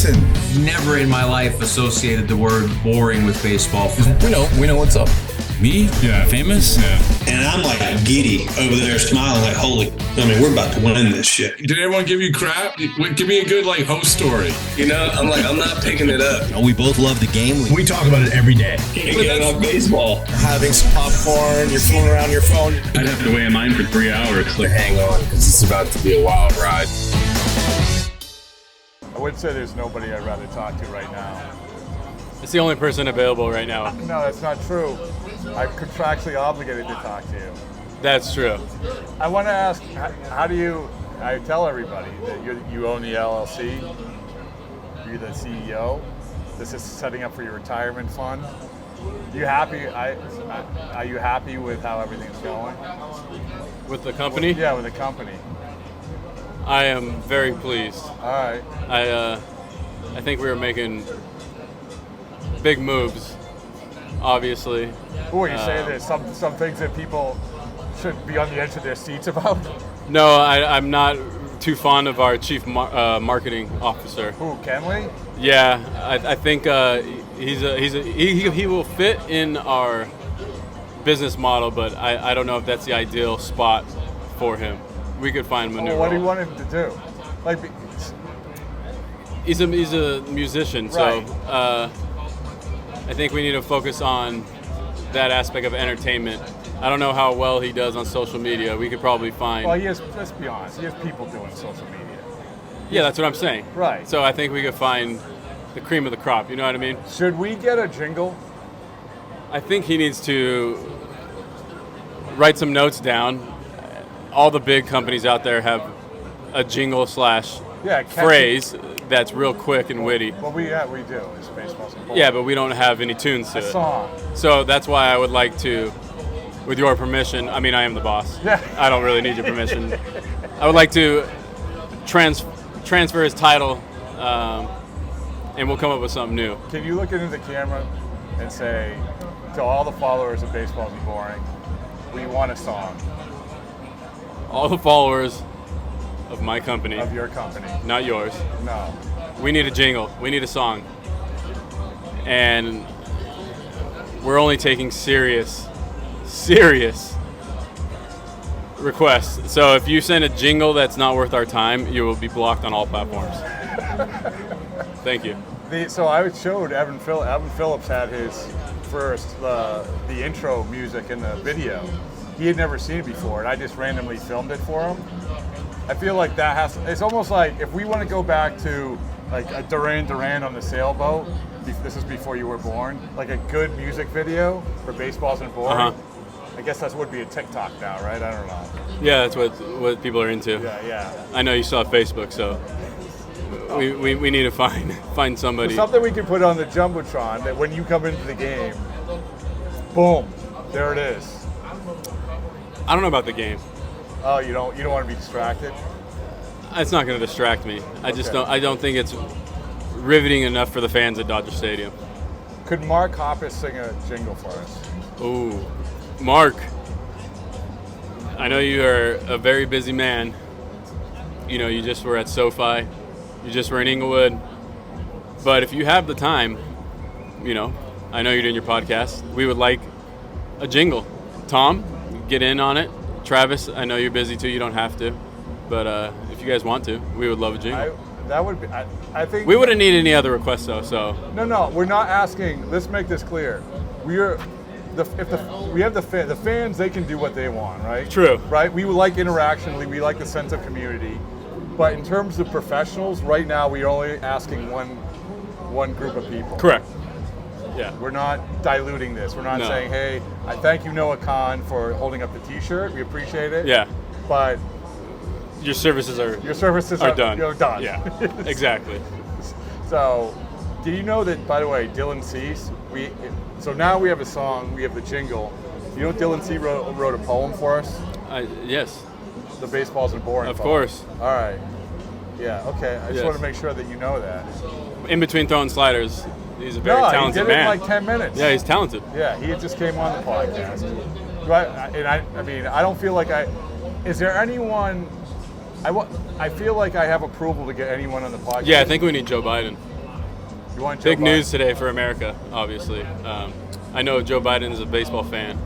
listen, never in my life associated the word boring with baseball. We know what's up. Me? Yeah. Famous? Yeah. And I'm like giddy over there smiling like, we're about to win this shit. Did everyone give you crap? Give me a good host story. I'm not picking it up. We both love the game. We talk about it every day. Getting on baseball. Having some popcorn, you're fooling around your phone. I'd have to wait in line for 3 hours. Hang on, because it's about to be a wild ride. I would say there's nobody I'd rather talk to right now. It's the only person available right now. No, that's not true. I'm contractually obligated to talk to you. That's true. I want to ask, how do you, I tell everybody that you own the LLC, you're the CEO, this is setting up for your retirement fund. You happy? Are you happy with how everything's going? With the company? Yeah, with the company. I am very pleased. All right. I think we were making big moves, obviously. Oh, you say there's some things that people should be on the edge of their seats about? No, I'm not too fond of our chief marketing officer. Who, Kenley? Yeah, I think he will fit in our business model, but I don't know if that's the ideal spot for him. We could find him a new What do role. you want him to do? He's a musician, right. So I think we need to focus on that aspect of entertainment. I don't know how well he does on social media. We could probably find... Well, let's be honest, he has people doing social media. Yeah, that's what I'm saying. Right. So I think we could find the cream of the crop, you know what I mean? Should we get a jingle? I think he needs to write some notes down. All the big companies out there have a jingle / phrase that's real quick and witty. Well, we do. It's baseball's important. Yeah, but we don't have any tunes to it. Song. So that's why I would like to, with your permission, I mean, I am the boss. Yeah. I don't really need your permission. I would like to transfer his title, and we'll come up with something new. Can you look into the camera and say, to all the followers of Baseball's Boring, we want a song? All the followers of my company. Of your company. Not yours. No. We need a jingle. We need a song. And we're only taking serious requests. So if you send a jingle that's not worth our time, you will be blocked on all platforms. Thank you. So I showed Evan Phillips had his first, the intro music in the video. He had never seen it before, and I just randomly filmed it for him. I feel like it's almost like if we want to go back to like a Duran on the sailboat, this is before you were born, like a good music video for Baseball's and Boring. Uh-huh. I guess that would be a TikTok now, right? I don't know. Yeah, that's what people are into. Yeah. I know you saw Facebook, so we need to find somebody. There's something we can put on the Jumbotron that when you come into the game, boom, there it is. I don't know about the game. Oh, you don't want to be distracted? It's not going to distract me. I don't think it's riveting enough for the fans at Dodger Stadium. Could Mark Hoppus sing a jingle for us? Ooh, Mark. I know you are a very busy man. You know, you just were at SoFi. You just were in Inglewood. But if you have the time, you know, I know you're doing your podcast. We would like a jingle. Tom, get in on it. Travis, I know you're busy too. You don't have to. But if you guys want to, we would love a jingle. That would be, I think. We wouldn't need any other requests though, so. No, we're not asking. Let's make this clear. We have the fans, they can do what they want, right? True. Right? We like interaction. We like the sense of community. But in terms of professionals, right now we're only asking one group of people. Correct. Yeah. We're not diluting this. We're not saying, hey, I thank you, Noah Khan, for holding up the T-shirt. We appreciate it. Yeah. But your services are done. You're done. Yeah. Exactly. So, do you know that, by the way, Dylan Cease, so now we have a song, we have the jingle. You know Dylan Cease wrote a poem for us? Yes. The Baseball's and Boring Of poem. course. All right. Yeah, okay. I just want to make sure that you know that. In between throwing sliders, he's a very talented man. He did it in like 10 minutes. Yeah, he's talented. Yeah, he just came on the podcast. I don't feel like is there anyone, I feel like I have approval to get anyone on the podcast. Yeah, I think we need Joe Biden. You want Joe Big Biden? news today for America, obviously. I know Joe Biden is a baseball fan.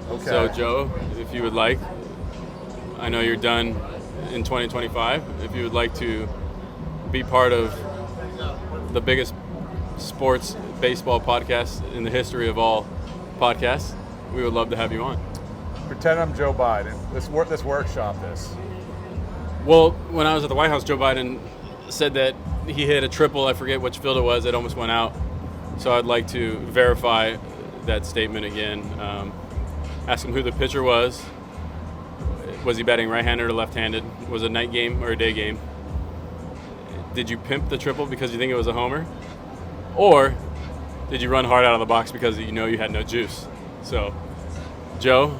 Okay. So, Joe, if you would like, I know you're done in 2025. If you would like to be part of the biggest sports baseball podcast in the history of all podcasts, we would love to have you on. Pretend I'm Joe Biden. Let's workshop this. Well, when I was at the White House, Joe Biden said that he hit a triple. I forget which field it was. It almost went out. So I'd like to verify that statement again. Ask him who the pitcher was. Was he batting right-handed or left-handed? Was it a night game or a day game? Did you pimp the triple because you think it was a homer? Or did you run hard out of the box because you know you had no juice? So, Joe,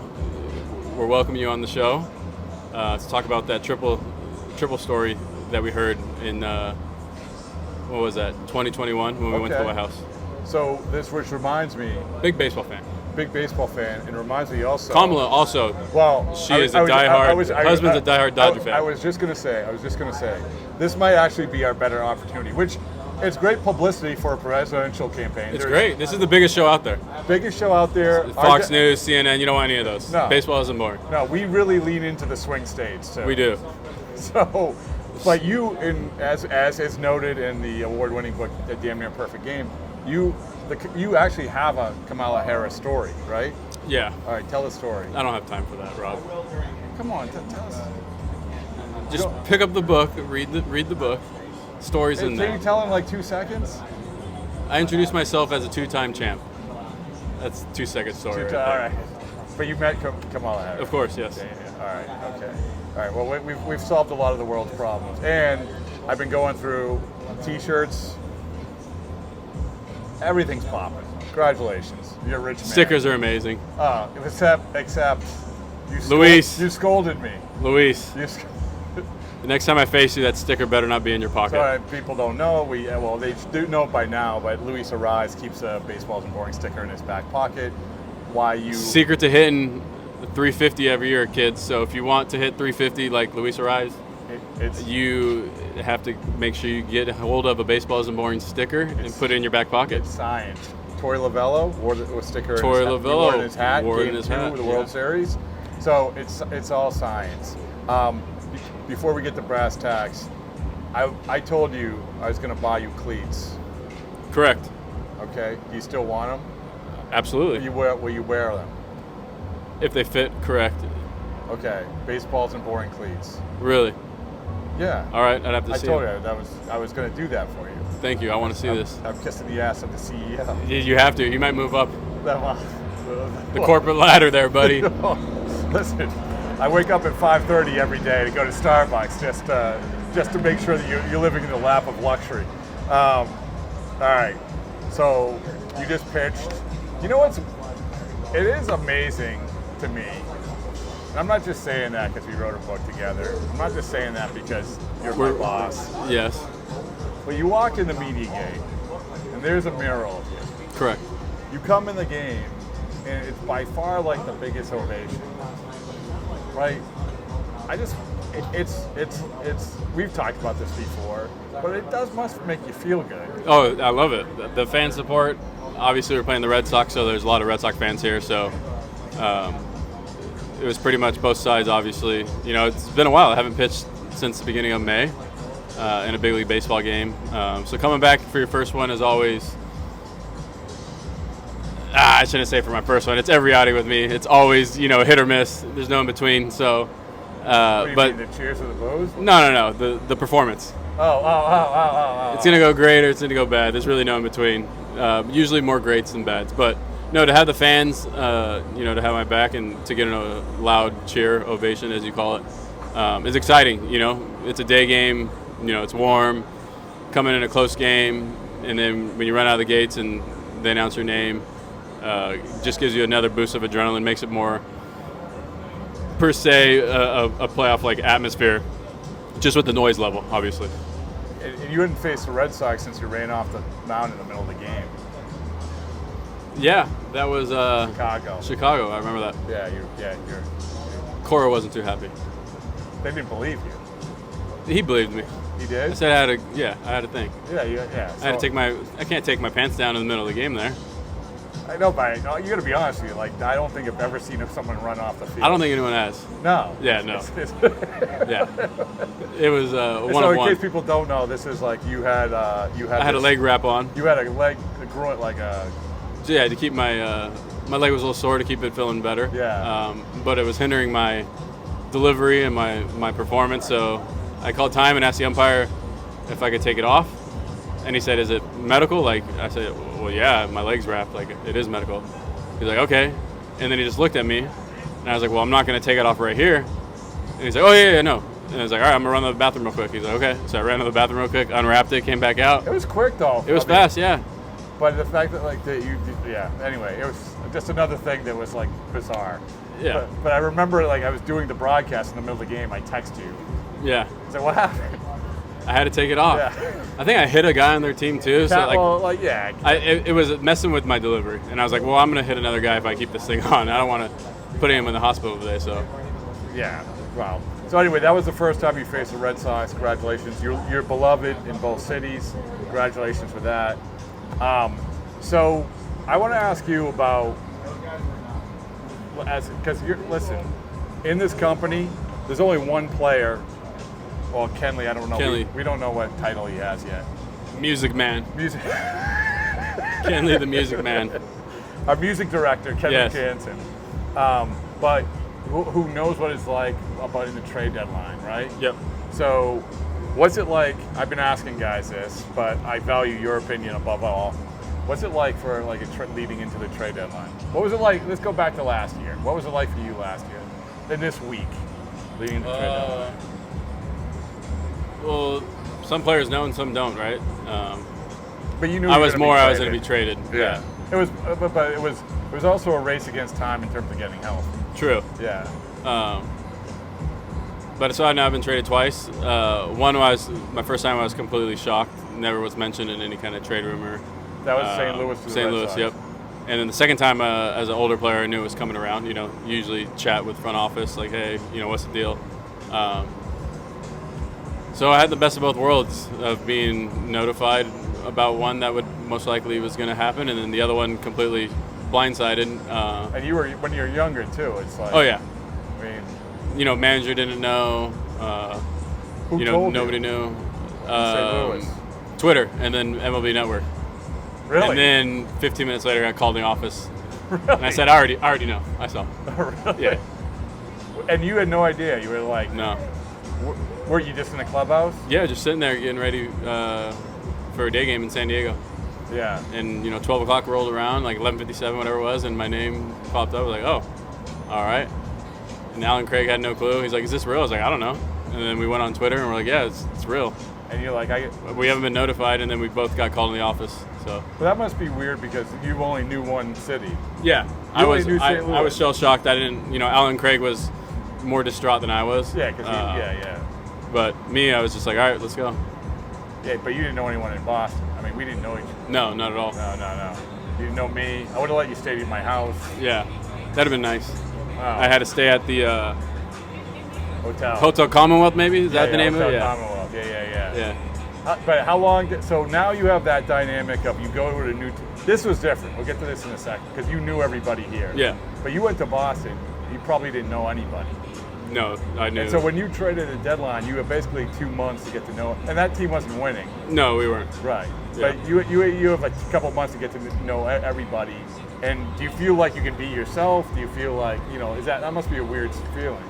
we're welcoming you on the show to talk about that triple story that we heard in, what was that, 2021 when we went to the White House. So which reminds me, Big baseball fan. big baseball fan, and it reminds me also. Kamala also. Well, she is a diehard. Husband's a diehard Dodger fan. I was just gonna say, this might actually be our better opportunity, which it's great publicity for a presidential campaign. It's great. This is the biggest show out there. Biggest show out there. Fox News, CNN. You don't want any of those. No. Baseball isn't boring. No, we really lean into the swing states too. We do. So, but you, as is noted in the award-winning book, A Damn Near Perfect Game, you actually have a Kamala Harris story, right? Yeah. All right, tell the story. I don't have time for that, Rob. Come on, tell us. Just pick up the book, read the book. Stories in Can there. you tell in like 2 seconds? I introduced myself as a 2-time champ. That's a 2-second story. Right All there. right. But you met Kamala Harris. Of course, yes. Yeah. All right. Okay. All right. Well, we've solved a lot of the world's problems, and I've been going through T-shirts. Everything's popping. Congratulations, you're a rich man. Stickers are amazing. Except Luis. You scolded me. Luis, You the next time I face you, that sticker better not be in your pocket. So people don't know. They do know by now, but Luis Arise keeps a Baseballs and Boring sticker in his back pocket. Why you? Secret to hitting 350 every year, kids. So if you want to hit 350 like Luis Arise, you have to make sure you get a hold of a Baseballs and Boring sticker and put it in your back pocket. It's science. Torey Lavello wore the sticker. Torey Lavello in his hat. wore it in Game his 2 hat, of the World yeah. Series. So it's all science. Before we get to brass tacks, I told you I was going to buy you cleats. Correct. Okay. Do you still want them? Absolutely. Will you wear them? If they fit, correct. Okay. Baseballs and Boring cleats. Really? Yeah. All right, I'd have to I see told it. you I was going to do that for you. Thank you. I want to see this. I'm kissing the ass of the CEO. You have to. You might move up The the corporate ladder there, buddy. Listen, I wake up at 5:30 every day to go to Starbucks just to make sure that you're living in the lap of luxury. All right, so you just pitched. You know what's? It is amazing to me. And I'm not just saying that because we wrote a book together. I'm not just saying that because you're my boss. Yes. But you walk in the media gate, and there's a mural of you. Correct. You come in the game, and it's by far like the biggest ovation, right? It's. We've talked about this before, but it must make you feel good. Oh, I love it. The fan support. Obviously, we're playing the Red Sox, so there's a lot of Red Sox fans here. So it was pretty much both sides. Obviously, it's been a while. I haven't pitched since the beginning of May in a big league baseball game. So coming back for your first one is always. I shouldn't say for my first one. It's every outing with me. It's always, hit or miss. There's no in between. So, What do you but mean, the cheers or the boos? no. The performance. Oh. It's gonna go great or it's gonna go bad. There's really no in between. Usually more greats than bads. But no, to have the fans, to have my back and to get a loud cheer ovation, as you call it, is exciting. It's a day game. It's warm. Coming in a close game, and then when you run out of the gates and they announce your name. Just gives you another boost of adrenaline, makes it more, per se, a playoff-like atmosphere, just with the noise level, obviously. And you hadn't faced the Red Sox since you ran off the mound in the middle of the game. Yeah, that was Chicago. I remember that. Yeah, you're. Cora wasn't too happy. They didn't believe you. He believed me. He I did? said I had to think. Yeah, yeah. I had to I can't take my pants down in the middle of the game there. I know, but you got to be honest with you. Like, I don't think I've ever seen someone run off the field. I don't think anyone has. No. Yeah, no. It's- Yeah. It was so one of in one. case people don't know, this is like you had I had a leg wrap on. You had a groin, like a. So yeah, to keep my leg was a little sore to keep it feeling better. Yeah. But it was hindering my delivery and my performance. So I called time and asked the umpire if I could take it off. And he said, "Is it medical?" Like I said, "Well, yeah, my leg's wrapped. Like it is medical." He's like, "Okay." And then he just looked at me, and I was like, "Well, I'm not going to take it off right here." And he's like, "Oh yeah, no." And I was like, "All right, I'm gonna run to the bathroom real quick." He's like, "Okay." So I ran to the bathroom real quick, unwrapped it, came back out. It was quick though. It was fast, yeah. But the fact that Anyway, it was just another thing that was like bizarre. Yeah. But I remember like I was doing the broadcast in the middle of the game. I text you. Yeah. I said, "What happened?" I had to take it off. Yeah. I think I hit a guy on their team too. So it was messing with my delivery, and I was like, "Well, I'm gonna hit another guy if I keep this thing on. I don't want to put him in the hospital today." So. Yeah. Wow. So anyway, that was the first time you faced the Red Sox. Congratulations. You're beloved in both cities. Congratulations for that. So I want to ask you about, because listen, in this company, there's only one player. Well, Kenley, I don't know. Kenley. We don't know what title he has yet. Music man. Music. Kenley the music man. Our music director, Kevin Yes. Jansen. But who knows what it's like about in the trade deadline, right? Yep. So, what's it like? I've been asking guys this, but I value your opinion above all. What's it like for like leading into the trade deadline? What was it like? Let's go back to last year. What was it like for you last year? Then this week, leading into the trade deadline. Well, some players know and some don't, right? But you knew I was going to be traded. Yeah. It was, but it was also a race against time in terms of getting healthy. True. Yeah. But so I've been traded twice. One was my first time. I was completely shocked. Never was mentioned in any kind of trade rumor. That was St. Louis. To the St. Red Louis, Sox. yep. And then the second time, as an older player, I knew it was coming around. You know, usually chat with front office, like, hey, what's the deal? So I had the best of both worlds of being notified about one that would most likely was going to happen, and then the other one completely blindsided. And you were when you're younger too. It's like. Oh yeah. I mean, Manager didn't know. who told Nobody you? knew. St. Louis. Twitter, and then MLB Network. Really? And then 15 minutes later, I called the office, Really? and I said, I already know. I saw. Really? Yeah. And you had no idea. You were like, No. Were you just in the clubhouse? Yeah, just sitting there getting ready for a day game in San Diego. Yeah. And 12 o'clock rolled around, like 11:57, whatever it was, and my name popped up. I was like, oh, all right. And Alan Craig had no clue. He's like, is this real? I was like, I don't know. And then we went on Twitter and we're like, yeah, it's real. And you're like, We haven't been notified, and then we both got called in the office. So. But that must be weird because you only knew one city. Yeah, I was shell shocked. I didn't. Alan Craig was more distraught than I was. Yeah, because yeah. But me, I was just like, all right, let's go. Yeah, but you didn't know anyone in Boston. I mean, we didn't know each other. No, not at all. No. You didn't know me. I would have let you stay in my house. Yeah, that'd have been nice. Wow. I had to stay at the Hotel. Hotel Commonwealth, maybe? Is that the name Hotel of it? Yeah. Commonwealth. Yeah. Yeah. But how long? So now you have that dynamic of you go to a new. This was different. We'll get to this in a second because you knew everybody here. Yeah. But you went to Boston. You probably didn't know anybody. No, I knew. And so when you traded at the deadline, you had basically 2 months to get to know it. And that team wasn't winning. No, we weren't. Right. Yeah. But you have a couple months to get to know everybody. And do you feel like you can be yourself? Do you feel like, that must be a weird feeling.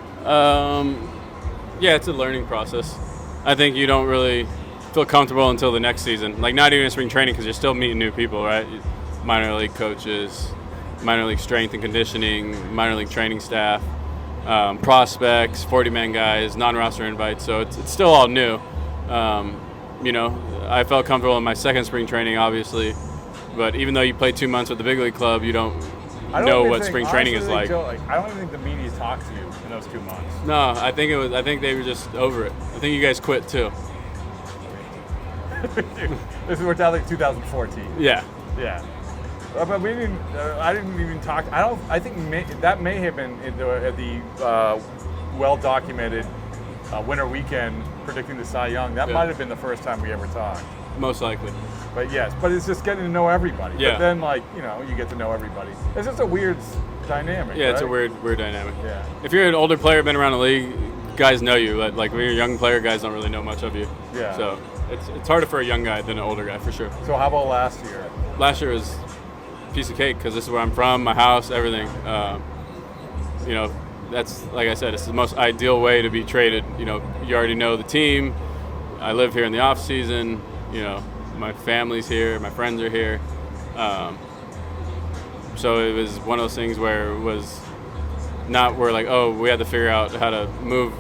Yeah, it's a learning process. I think you don't really feel comfortable until the next season. Like, not even in spring training because you're still meeting new people, right? Minor league coaches, minor league strength and conditioning, minor league training staff, prospects, 40-man guys, non-roster invites. So it's still all new. I felt comfortable in my second spring training, obviously. But even though you play 2 months with the big league club, you don't know what spring training is like. I don't even think the media talks to you in those 2 months. No, I think they were just over it. I think you guys quit too. We're down like 2014. Yeah. Yeah. But we didn't. I didn't even talk. I think that may have been in the well-documented winter weekend predicting the Cy Young. That Yeah. might have been the first time we ever talked. Most likely. But yes, but it's just getting to know everybody. Yeah. But then, like, you know, you get to know everybody. It's just a weird dynamic. Yeah, it's a right? weird dynamic. Yeah. If you're an older player, been around the league, guys know you. Like when you're a young player, guys don't really know much of you. Yeah. So it's harder for a young guy than an older guy for sure. So how about last year? Last year was a piece of cake because this is where I'm from, my house, everything. You know, that's, like I said, it's the most ideal way to be traded. You know, you already know the team. I live here in the off season. You know, my family's here, my friends are here. So it was one of those things where it was not where like, oh, we had to figure out how to move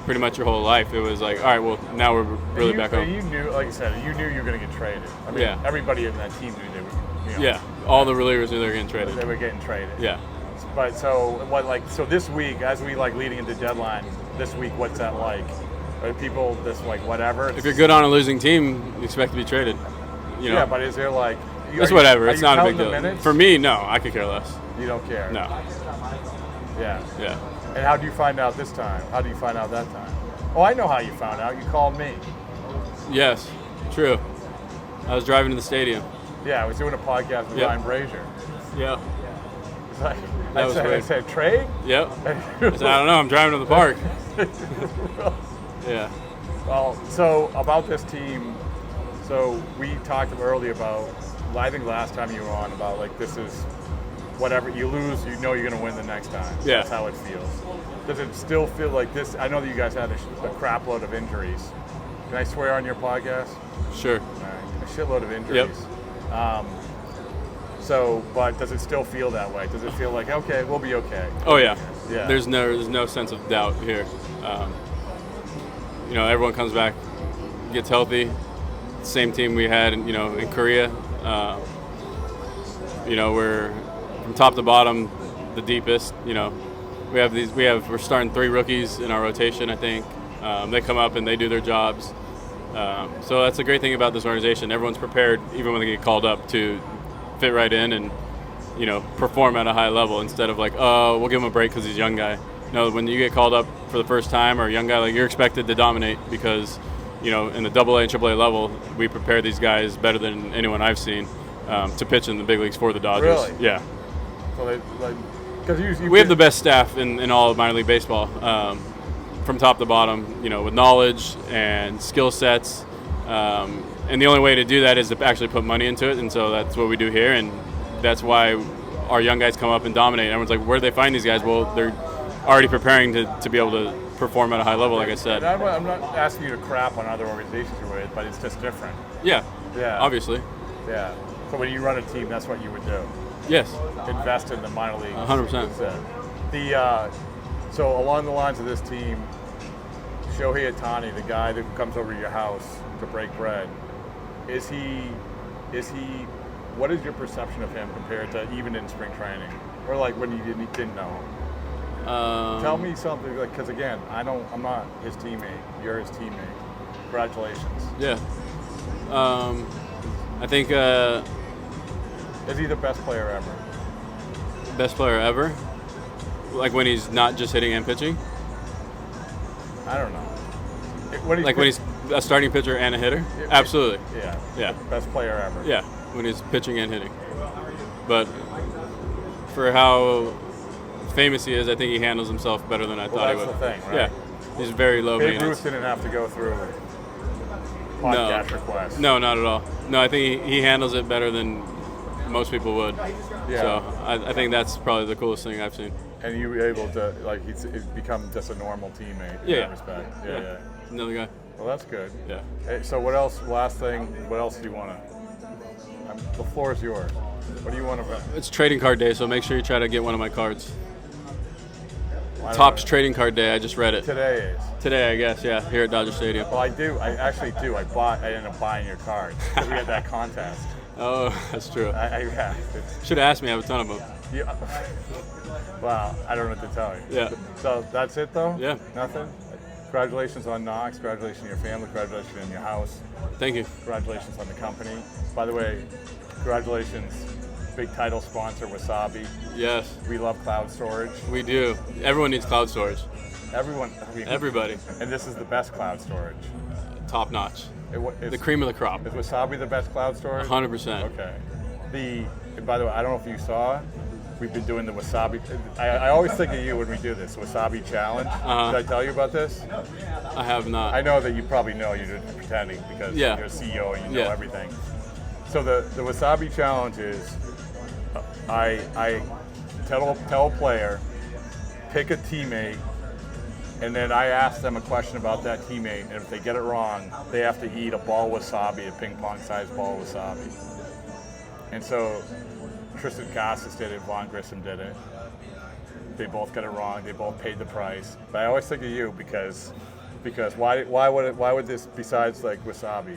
pretty much your whole life. It was like, all right, well, now we're really back home. You knew, like I said, you knew you were going to get traded. I mean, Yeah. everybody in that team knew they were. You know, Yeah, all the relievers knew they were getting traded. They were getting traded. Yeah. But so this week, as we like leading into deadline, this week, what's that like? Are people just like whatever? If you're good on a losing team, you expect to be traded. You know, Yeah, but is there like? it's whatever. Are It's you not a counting big the deal. minutes? For me, no, I could care less. You don't care. No. Yeah. Yeah. And how do you find out this time? How do you find out that time? Oh, I know how you found out. You called me. Yes. True. I was driving to the stadium. Yeah, I was doing a podcast with Yep. Ryan Brazier. Yeah. It's like, That was I weird. said, trade? Yep. I said, I don't know. I'm driving to the park. Yeah. Well, so about this team, so we talked earlier about, I think last time you were on, about like this is whatever you lose, you know you're going to win the next time. Yeah. That's how it feels. Does it still feel like this? I know that you guys had a crap load of injuries. Can I swear on your podcast? Sure. All right. A shitload of injuries. But does it still feel that way? Does it feel like, okay, we'll be okay? Oh yeah. Yeah. There's no sense of doubt here. You know, everyone comes back, gets healthy. Same team we had, in Korea. You know, we're from top to bottom, the deepest. You know, we're starting 3 rookies in our rotation. I think they come up and they do their jobs. So that's a great thing about this organization. Everyone's prepared, even when they get called up, to fit right in and perform at a high level instead of like, oh, we'll give him a break because he's a young guy. No, when you get called up for the first time or a young guy, like you're expected to dominate because, in the AA and AAA level, we prepare these guys better than anyone I've seen to pitch in the big leagues for the Dodgers. Really? Yeah. So because We have the best staff in all of minor league baseball, from top to bottom, with knowledge and skill sets. And the only way to do that is to actually put money into it, and so that's what we do here, and that's why our young guys come up and dominate. Everyone's like, where do they find these guys? Well, they're already preparing to be able to perform at a high level, like I said. And I'm not asking you to crap on other organizations you're with, but it's just different. Yeah. Yeah. Obviously. Yeah. So when you run a team, that's what you would do. Yes. Invest in the minor leagues. 100%. So along the lines of this team, Shohei Ohtani, the guy that comes over to your house to break bread, is he? What is your perception of him compared to even in spring training, or like when you didn't know him? Tell me something, like, because again, I'm not his teammate. You're his teammate. Congratulations. Yeah. I think Is he the best player ever? best player ever. Like when he's not just hitting and pitching. I don't know. When he's a starting pitcher and a hitter. Absolutely. Yeah. Yeah. Best player ever. Yeah. When he's pitching and hitting. But for how famous he is, I think he handles himself better than I thought he would. That's the thing, right? Yeah. He's very low Babe maintenance. Ruth didn't have to go through podcast requests. No, not at all. No, I think he handles it better than most people would. Yeah. So I think that's probably the coolest thing I've seen. And you were able to, like, he's become just a normal teammate in that respect. Yeah. Another guy. Well, that's good. Yeah. Hey, so what else, last thing, what else do you want to, the floor is yours. What do you want to, It's trading card day, so make sure you try to get one of my cards. I don't Topps know. trading card day. I just read it. Today is. Today, I guess, yeah, here at Dodger Stadium. Well, I do. I actually do. I ended up buying your card because we had that contest. Oh, that's true. Yeah. Should have asked me. I have a ton of them. Yeah. Wow. I don't know what to tell you. Yeah. So that's it, though? Yeah. Nothing? Congratulations on Knox. Congratulations on your family. Congratulations on your house. Thank you. Congratulations on the company. By the way, congratulations, big title sponsor, Wasabi. Yes, We love cloud storage. we do. Everyone needs cloud storage. Everyone. I mean, Everybody. And this is the best cloud storage. Top notch. Is The cream of the crop. Is wasabi the best cloud storage? 100%. Okay. And by the way, I don't know if you saw, we've been doing the wasabi. I always think of you when we do this wasabi challenge. Did I tell you about this? I have not. I know that you probably know. You're just pretending because Yeah. you're a CEO and you know Yeah. everything. So the wasabi challenge is, I tell a player, pick a teammate, and then I ask them a question about that teammate, and if they get it wrong, they have to eat a ball of wasabi, a ping pong sized ball of wasabi. And so Tristan Casas did it, Vaughn Grissom did it. They both got it wrong. They both paid the price. But I always think of you because why would this, besides like wasabi?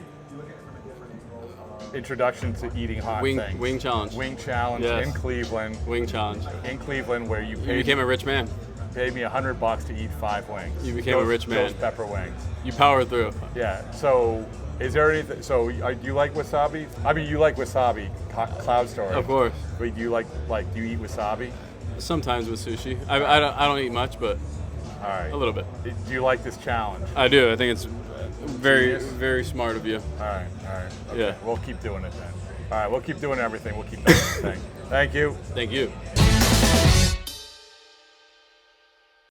Introduction to eating hot things. Wing challenge. Wing challenge Yes. in Cleveland. Wing challenge. In Cleveland, where you You became a rich man. paid me $100 to eat 5 wings. You became a rich man. Those pepper wings. You powered through. Yeah. So, is there anything? So, do you like wasabi? I mean, you like wasabi cloud storage. Of course. But do you do you eat wasabi? Sometimes with sushi. I don't eat much, but All right. a little bit. Do you like this challenge? I do. I think it's very, Genius. very smart of you. All right. Yeah. We'll keep doing it then. All right. We'll keep doing everything. We'll keep doing everything. Thank you. Thank you.